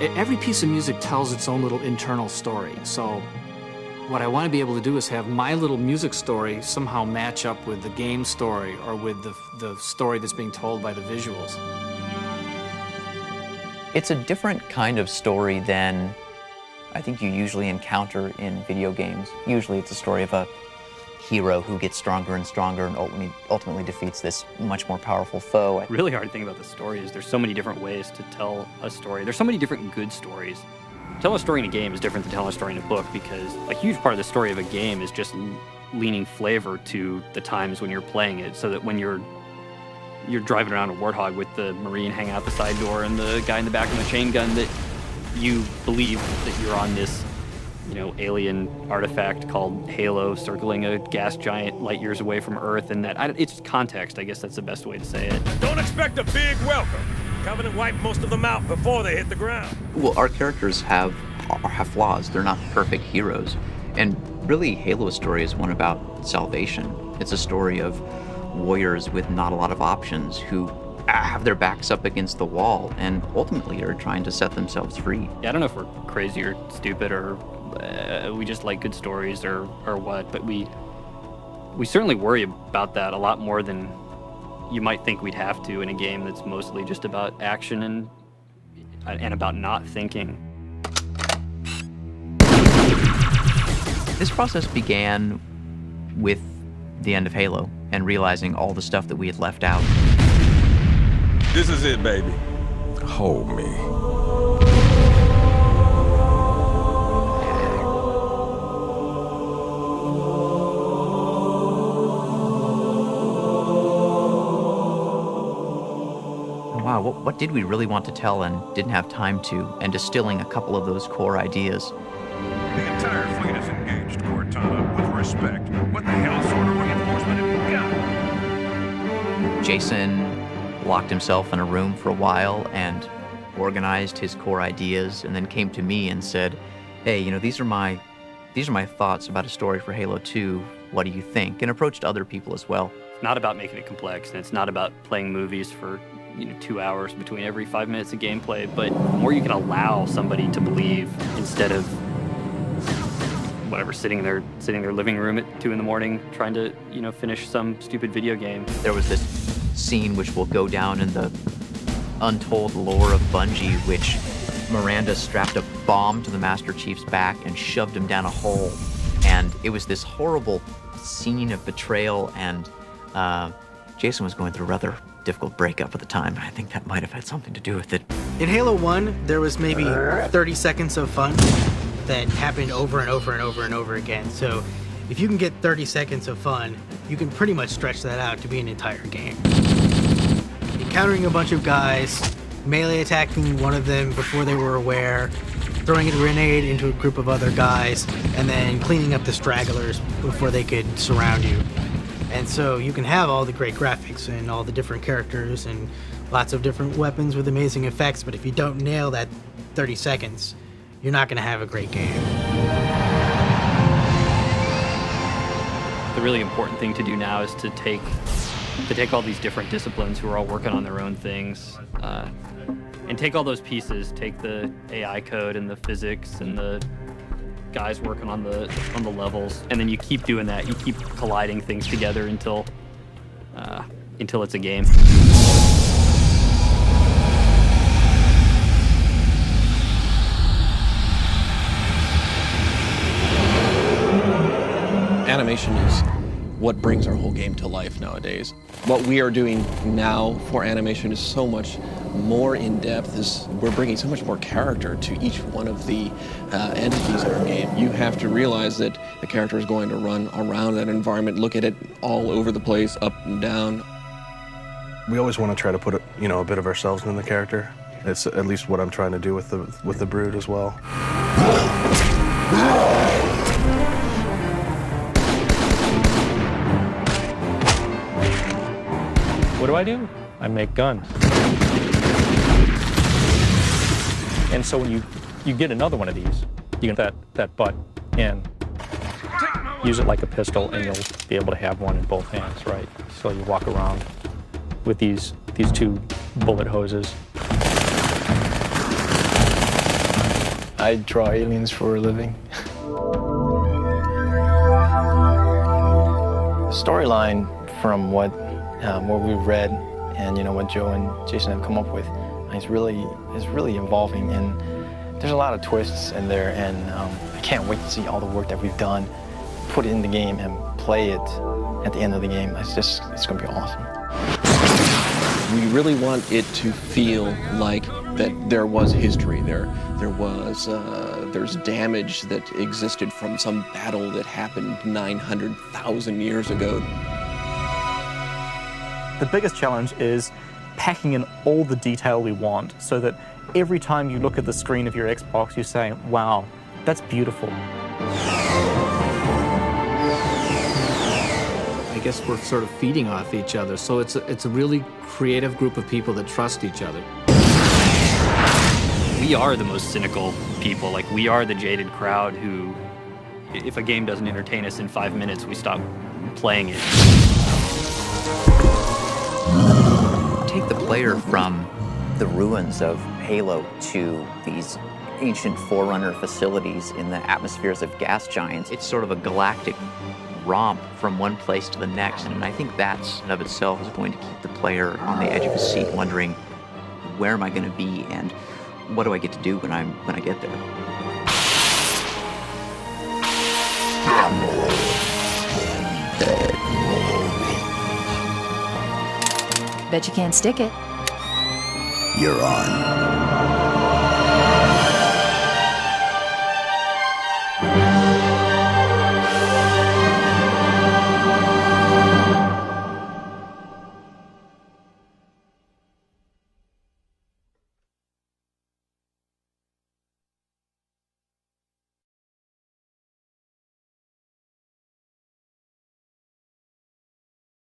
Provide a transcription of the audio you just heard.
Every piece of music tells its own little internal story. So what I want to be able to do is have my little music story somehow match up with the game story or with the story that's being told by the visuals. It's a different kind of story than I think you usually encounter in video games. Usually it's a story of a hero who gets stronger and stronger and ultimately defeats this much more powerful foe. The really hard thing about the story is there's so many different ways to tell a story. There's so many different good stories. Telling a story in a game is different than telling a story in a book because a huge part of the story of a game is just leaning flavor to the times when you're playing it, so that when you're driving around a Warthog with the Marine hanging out the side door and the guy in the back with the chain gun, that you believe that you're on this, alien artifact called Halo circling a gas giant light years away from Earth, and it's context. I guess that's the best way to say it. Don't expect a big welcome. Covenant wiped most of them out before they hit the ground. Well, our characters have flaws. They're not perfect heroes. And really, Halo's story is one about salvation. It's a story of warriors with not a lot of options who have their backs up against the wall and ultimately are trying to set themselves free. Yeah, I don't know if we're crazy or stupid or we just like good stories or what, but we certainly worry about that a lot more than you might think we'd have to in a game that's mostly just about action and about not thinking. This process began with the end of Halo and realizing all the stuff that we had left out. This is it, baby. Hold me. Wow, what did we really want to tell and didn't have time to, and distilling a couple of those core ideas. The entire fleet is engaged, Cortana, with respect. What the hell sort of reinforcement have you got? Jason locked himself in a room for a while and organized his core ideas, and then came to me and said, hey, these are my thoughts about a story for Halo 2. What do you think? And approached other people as well. It's not about making it complex, and it's not about playing movies for 2 hours between every 5 minutes of gameplay, but the more you can allow somebody to believe instead of sitting in their living room at 2 in the morning trying to finish some stupid video game. There was this scene which will go down in the untold lore of Bungie, which Miranda strapped a bomb to the Master Chief's back and shoved him down a hole, and it was this horrible scene of betrayal, and Jason was going through a rather difficult breakup at the time. I think that might have had something to do with it. In Halo 1, there was maybe 30 seconds of fun that happened over and over and over and over again. So if you can get 30 seconds of fun, you can pretty much stretch that out to be an entire game. Encountering a bunch of guys, melee attacking one of them before they were aware, throwing a grenade into a group of other guys, and then cleaning up the stragglers before they could surround you. And so you can have all the great graphics and all the different characters and lots of different weapons with amazing effects, but if you don't nail that 30 seconds, you're not going to have a great game. The really important thing to do now is to take all these different disciplines who are all working on their own things, and take all those pieces, take the AI code and the physics and the guys working on the levels, and then you keep doing that. You keep colliding things together until it's a game. Animation is what brings our whole game to life nowadays. What we are doing now for animation is so much more in-depth. We're bringing so much more character to each one of the entities in our game. You have to realize that the character is going to run around that environment, look at it all over the place, up and down. We always want to try to put a bit of ourselves in the character. It's at least what I'm trying to do with the Brood as well. What do? I make guns. And so when you get another one of these, you get that butt and use it like a pistol, and you'll be able to have one in both hands, right? So you walk around with these two bullet hoses. I draw aliens for a living. The storyline from what we've read and what Joe and Jason have come up with is really involving, and there's a lot of twists in there, and I can't wait to see all the work that we've done, put it in the game and play it at the end of the game. It's gonna be awesome. We really want it to feel like that there was history there. There's damage that existed from some battle that happened 900,000 years ago. The biggest challenge is packing in all the detail we want so that every time you look at the screen of your Xbox, you say, wow, that's beautiful. I guess we're sort of feeding off each other, so it's a really creative group of people that trust each other. We are the most cynical people. Like, we are the jaded crowd who, if a game doesn't entertain us in 5 minutes, we stop playing it. Take the player from the ruins of Halo to these ancient Forerunner facilities in the atmospheres of gas giants. It's sort of a galactic romp from one place to the next, and I think that in of itself is going to keep the player on the edge of his seat, wondering, where am I going to be, and what do I get to do when I get there? Bet you can't stick it. You're on.